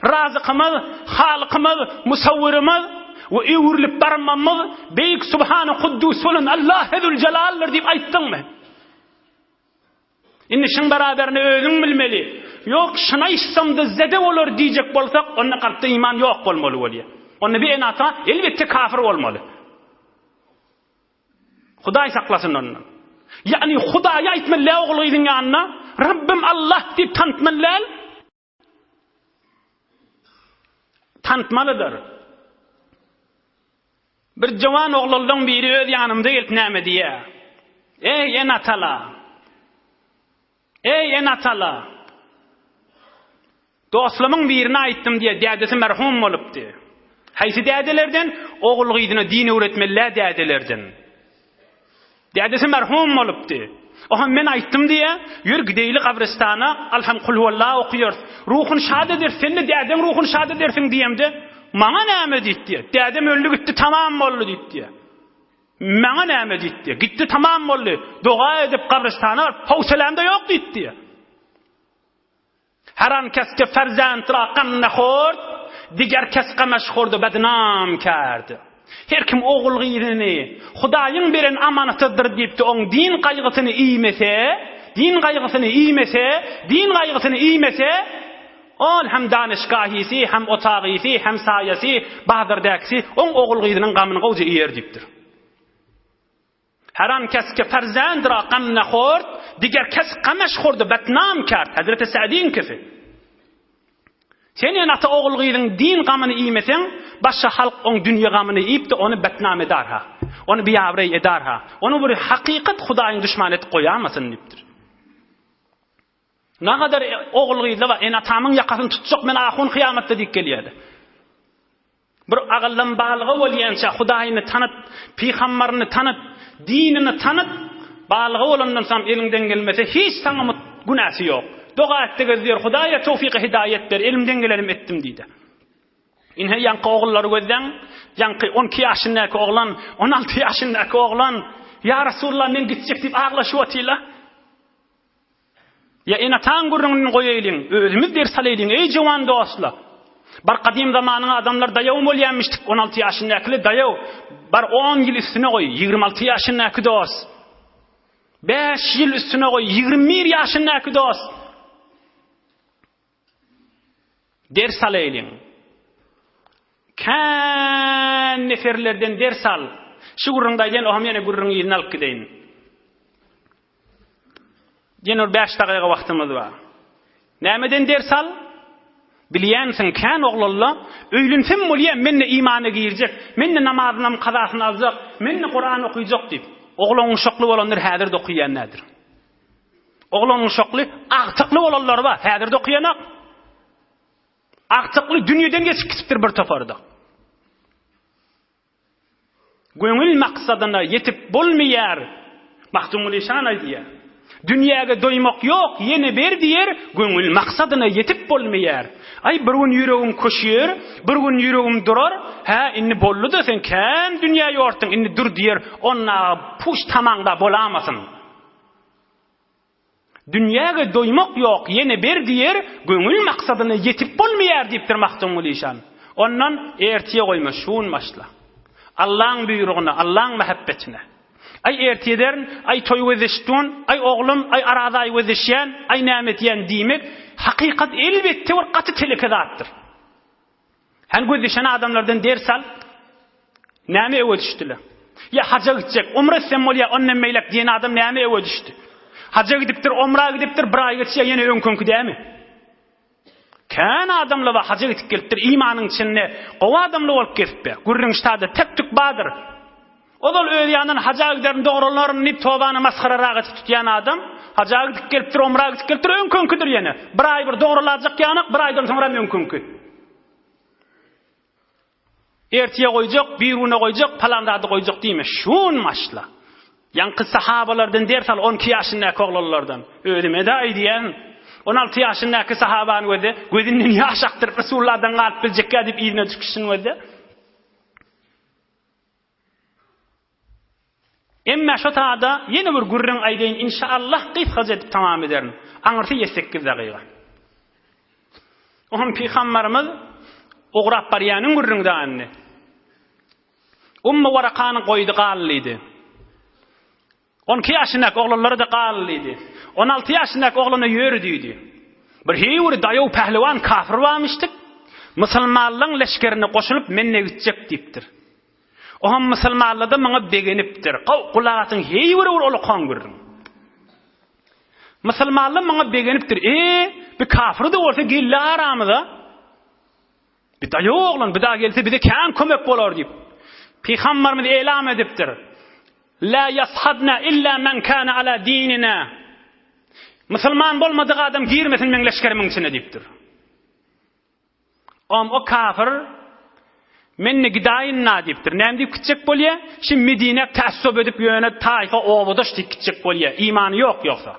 razıkımız, halıkımız, musavvirimiz ve öwrülip barmamız beyik subhanahu kuddusulun Allah ezül celaldir deyip aýtdyň mı? Indi şun beraberini özüň bilmeli. Yok şuna işsamda zede olur diýjek bolsak, onda kalpda iman yok bolmaly bolýar. Onda bir enata elbette kafir bolmaly. Hudaý saklasyn ondan. Yani Hudaýa aýtmaly ogul gyýdyň ýanyna, Rabbim Allah diýip tanıtmaly. Tanıtmalıdır. Bir jawan oglandan biri öz ýanymda gelip näme diýär? Ey enatala. Ey enatala. Dostlamyň birine aýtdym diýe, dädesi merhum bolupdy. Haýsy dädelerden? Ogul gyýdyna din öwretmeler dädelerden. Dädesi merhum bolupdy. Ohan men aýtdym diýe, ýür gideýli gabristana, alhamdulillah huvallahu okuyur. Ruhun şad eder, seni dädem ruhun şad edersin diýemde. Maňa näme diýdi? Dädem öldü gitti, tamam boldy diýdi. Maňa näme diýdi? Gitti, tamam boldy. Doga edip gabristana, howsalamda ýok diýdi. Her an keske ferzand raqamna hord, diger keske meşhurdu bednam kärdi. Her kim ogul gyýdyny, Hudaýyň beren amanatydyr diýipdi, oň din gaýgysyny iýmese, ol hem danışgahisi, hem otağisi, hem sayesi, bahadırdäksi, oň ogul gyýdynyň gamyny gowja ýer diýipdir. Her an keske ferzand raqamna hord, diger keske meşhurdu bednam kärdi. Hazreti Sa'din kefi. Sen ata ogul gyýdyň din gamyny iýmesen, başga halk on dünýä gamyny iýipdi, ony betnam edar ha. Onu biýawry edar ha. Onu bir hakykat Hudaýyň düşman etip goýamasyn diýipdir. Nägadar ogul gyýdylar we enatamyň ýakasyny tutsak men ahun kıyamatda diýip gelýärdi. Bir agyllan balygy bolýança Hudaýyny tanıt, peýgamberini tanıt, dinini tanıt, balygy bolandan soň elinden gelmese hiç saňa günäsi ýok. Doga etdi gözler Hudaýa tawfiq hidayet ber, elimden gelenim etdim diýdi. Inhe ýanky ogullary gözden, ýanky 12 ýaşyndaky oglan, 16 ýaşyndaky oglan, ya Rasulullah men gitjek diýip aglaşyp otýlar. Ya enatan gurrunny goýaýlyň, özümiz ders alaýlyň ey jawan dostlar. Bar kadim zamanyň adamlar daýaw bolýanmyşdyk, 16 ýaşyndaky daýaw, bar 10 ýyl üstüne goý, 26 ýaşyndaky dost. 5 ýyl üstüne goý, 21 ýaşyndaky dost. Ders alaýlyň. Kan neferlerden ders al. Şu gurrundaýdan oham ýene gurrun ýylyny alyp gideýin. Ýene 5 dagyga wagtymyz bar. Nämeden ders al? Bilýänsiň kän oglalla öýlünsen bolýan menne imany girjek, menne namazyny kazasyny aljak, menne Qur'an okuyjak diýip. Oglaň şokly bolanlar häzir de okuyan nädir? Oglaň şokly agtykly bolanlar bar, häzir de okuyanak. Agtykly dünýeden geçip gitipdir bir toparda. Göňül maksadyna yetip bolmaýar. Mahdumul işan aýdýar. Dünýäge doýmak ýok, ýene ber diýer, göňül maksadyna yetip bolmaýar. Ay bir gün ýüregim köşýär, bir gün ýüregim durar. Ha, inni bollu da sen kän dünýä ýortyň, inni dur diýer, onna puş tamaňda bolamasyn. Dünýäge doýmak ýok, ýene ber diýer, göňül maksadyna yetip bolmaýar diýipdir mahdumul işan. Ondan ertiýe goýma, şuun başla. Allah'ın buyruguna, Allah'ın muhabbetine. Ay ertiyedern, ay toy weziştun, ay oğlum, ay araday wezişyen, ay nämetyen diýmek, hakikat elbette bir gaty telekedatdyr. Hen gözüşen adamlardan ders al, näme ewe düşdiler? Ya haja gitjek, umra etsem bolýa, ondan meýlek diýen adam näme ewe düşdi? Haja gidipdir, umra gidipdir, bir ay geçse ýene öňkünki dämi? Kän adamla va haja gitip gelipdir, imanyň içinde, gowa adamla bolup gelipdir. Gurrun ştada teptük badyr. Odal öýle ýandan haja giderin dogrularyn nip tobany maskarara gatip tutýan adam, haja gidip gelipdir, umra gidip gelipdir, öňkünkidir ýene. Bir ay bir dogrulajak ýanyk, bir aýdan soňra öňkünki. Ertiýe goýjak, bir güne goýjak, palandady goýjak diýme. Şuun maşla. Ýanky sahabalardan ders al 12 ýaşyndaky oglanlardan. Öýleme de aýdýan 16 ýaşyndaky sahabany gözi, gözinden ýaşakdyr Resulullahdan galyp biljekkä diýip ýygyna düşküşin gözi. Emma şu taada ýene bir gurrun aýdyn inşallah gysgaça edip tamam ederim. Aňyrty 8 dagyga. Ohum Peygamberimiz ograp barýanyň gurrundagyny. Ummu Warakany goýdy gallydy. 12 ýaşyndaky oglanlary da gallydy. 16 ýaşyndaky oglana ýördüýdi. Bir heýwir daýaw pehliwan kafir barmyşdyk. Musulmanlaryň leşkerine goşulyp menne gitjek diýipdir. Oham musulmanlarda maňa begenipdir. Gulatyň heýwir ulukan görürüm. Musulmanlar maňa begenipdir. Bir kafir de bolsa gelle aramyda. Bir daýaw oglan bir daha gelse bize kän kömek bolar diýip. Peygamberimiz elam edipdir. La yashadna illa man kana ala dinina. Musulman bolmadyk adam girmesin meň leşkerimiň içine diýipdir. O kafir menne gidaýyn na diýipdir. Näme diýip gitjek bolýa? Şi Medine tässüp edip ýöne taýfa owadyş diýip gitjek bolýa. İmany ýok ýoksa.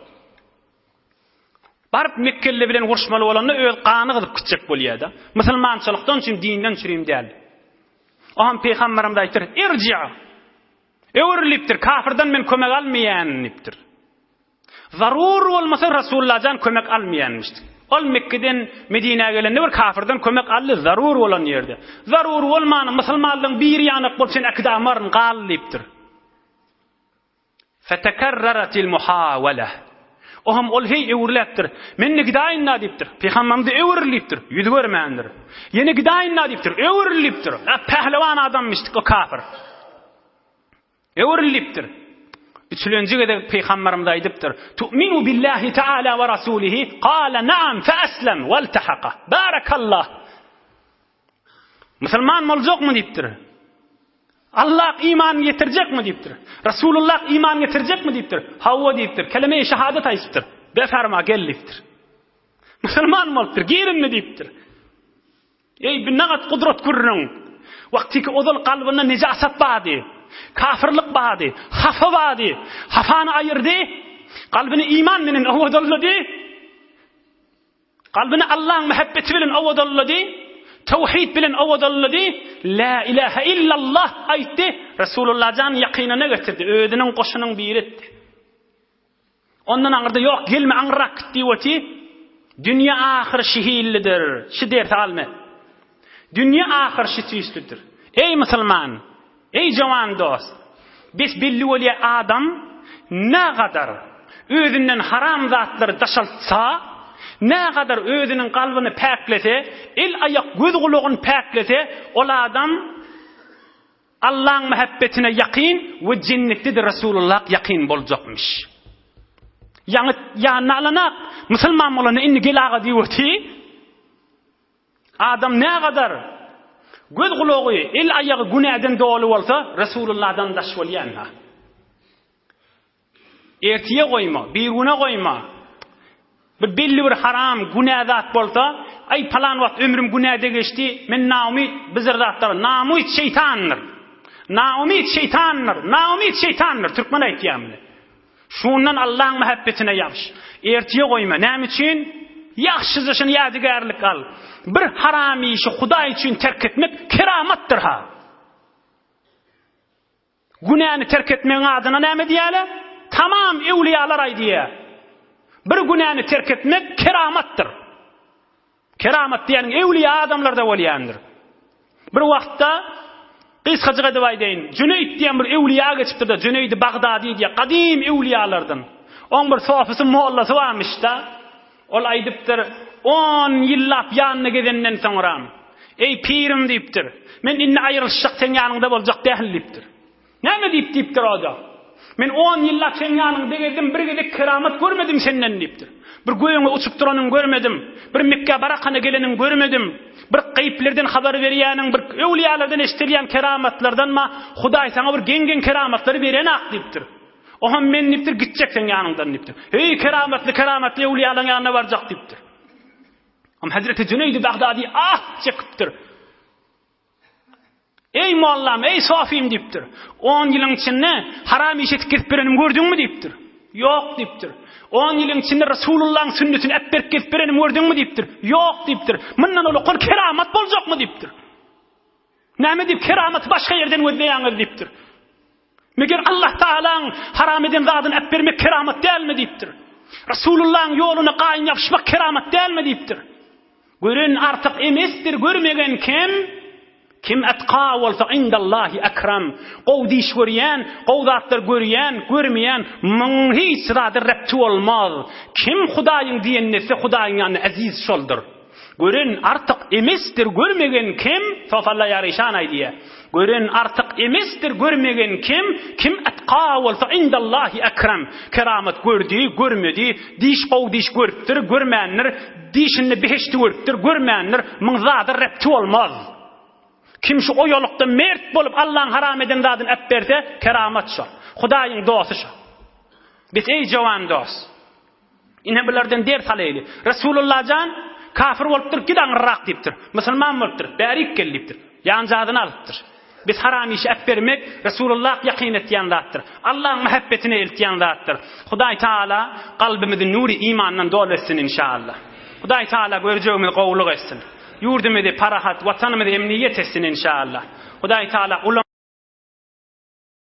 Barıp Mekkeli bilen urşmaly bolanda öýl qany gyzyp gitjek bolýa-da. Musulmançylykdan üçin dinden çürüm däl. Oham Peygamberimiz aýtdyr: "Irji'." Öwrilipdir, kafirden men kömek almaýan diýipdir. Zarur bolmasa Rasulullahdan kömek almaýanmyşdy. Ol Mekke'den Medine'ye gelende bir kafirden kömek aldy, zarur bolan ýerde. Zarur bolmany musulmanlygyň bir ýanyk bolsun akdamaryn gallypdyr. Fatakarraratil muhawala. Oham ol hey öwriläpdir. Menne gidaýynna diýipdir. Peygamberimiz öwrilipdir, ýüzi görmändir. Ýene gidaýynna diýipdir, öwrilipdir. Pehliwan adammyşdy o kafir. Öwrilipdir. Üçüncü gede Peygamberimiz aýdypdyr. Tu'minu billahi ta'ala we rasulihi? Qala na'am fa aslam waltahaqa. Barakallah. Musulman boljakmy diýipdir. Allah iman getirjekmi diýipdir. Rasulullah iman getirjekmi diýipdir. Hawa diýipdir. Kelime-i şahadat aýdypdyr. Beferma gellipdir. Musulman bolupdyr, girinmi diýipdir. Ey bir nagat kudret gurrun. Wagtiki odal kalbyna nejasat bady. Kafirlik bady, hafa bady. Hafany aýyrdy. Kalbyny iman bilen awadyllady. Kalbyny Allah'ın muhabbeti bilen awadyllady. Tawhid bilen awadyllady. La ilahe illallah aýtdy. Resulullah'dan yakynyna getirdi. Ödüniň goşunyň biri etdi. Ondan aňyrda ýok gelme aňrak diýeti. Dünya ahir şihillidir. Şu dert alma. Dünya ahir şitýüslidir. Ey musulman, ey jawan dost, biz billi bolýa adam ne kadar özünden haram zatlary daşaltsa, ne kadar özünün kalbini paklese, el ayak göz kulagyny paklese, ol adam Allah'ın muhabbetine yakin ve cennette de Resulullah yakin bolacakmış. Yani nalanak Müslüman olana inni gelaga diyorti. Adam ne kadar göz kulağı el ayağı günahdan dolu olsa Resulullah'dan daşwalyanha. Ertiye koyma, bir güne koyma. Bir belli bir haram günahdat bolsa, ay falan wagt ömrüm günahda geçti, men naumid bizirdatlar, naumid şeytandır. Naumid şeytandır, naumid şeytandır. Türkmen aytýamly. Şundan Allah'ın muhabbetine yapış. Ertiye koyma. Näme üçin? Yaxşı işini ýadygarlyk al. Bir haram işi Hudaý üçin terk etmek keramatdır ha. Günahını terk etmeň adyna näme diýäler? Tamam ewliýalar aýdýar. Bir günahını terk etmek keramatdır. Keramat diýen ewliýa adamlarda bolýandyr. Bir wagtda Kıskaçıga dep aýdaýyn. Cüneyd diýen bir ewliýa geçipdir da, Cüneyd Bagdadi diýen kadim ewliýalardan. Oň bir sofasy mollası varmış da. Ol aýdypdyr, 10 ýyllap ýanyna gedenden soňra, ey pirim diýipdir. Men inni aýrylşak sen ýanyňda boljak däl diýipdir. Näme diýipdir oda? Men 10 ýyllap sen ýanyňda geldim, bir gede keramat görmedim senden diýipdir. Bir göýüňe uçup duranyň görmedim, bir Mekke barakana geleniň görmedim. Bir gaýplerden habar berýäniň, bir ewliýalardan eşitilýän keramatlardan ma Hudaý saňa bir gengen keramatlary berenak diýipdir. Ohan men diýipdir gitjeksen ýanyňdan diýipdir. Hey keramatly ewliýalaryň ýanyna barjak diýipdir. Am Hazreti Cüneyd Bagdadi çekipdir. Ey mollam, ey sofim diýipdir. 10 ýylyň içinde haram iş etip girip berenim gördüňmü diýipdir. Ýok diýipdir. 10 ýylyň içinde Resulullah'ın sünnetini äpberip gelip berenim gördüňmü diýipdir. Ýok diýipdir. Mundan ola kol keramat boljakmy diýipdir. Näme diýip keramat başga ýerden gözleýäňiz diýipdir. Meger Allah Ta'ala'nın haram eden zadyny äpbermek keramat dälmi diýipdir. Resulullah'ın ýoluny gaýyn ýapyşmak keramat dälmi diýipdir. Görün artık emesdir görmegen kim etqa bolsa indallahi akram. Gow diş görýän, gowdatlar görýän, görmeýän myň hiç zady repti bolmaz. Kim Hudaýyň diýennesi Hudaýyň ýanyna aziz şoldur. Görün artık emesdir görmegen Sofalla ýaryşan aýdýar. Görün artık emesdir görmegen kim etqa bolsa indallahi akram. Keramet gördü, görmedi, diş gow diş görüpdir, görmänler, dişini beheşti görüpdir, görmänler myň zady repti bolmaz. Kim şu o yolukda mert bolup Allah'ın haram eden zadyny äpberse keramat şo. Hudaýyň dosty şo. Biz ey jowan dost. Ine bilerden ders alayly. Resulullah jan kafir bolupdyr, gidaňrak diýipdir. Musulman bolupdyr, bärik gelipdir. Ýan zadyny alypdyr. Biz haram işi äpbermek Resulullah ýaqin etýän zatdyr. Allah'ın muhabbetine eltýän zatdyr. Hudaý Taala galbymyzy nuri imandan dolu etsin inşallah. Hudaý Taala görjegimiz gowluk etsin. Yurdumyzy parahat, watanymyzy emniyet etsin inşallah. Hudaý Taala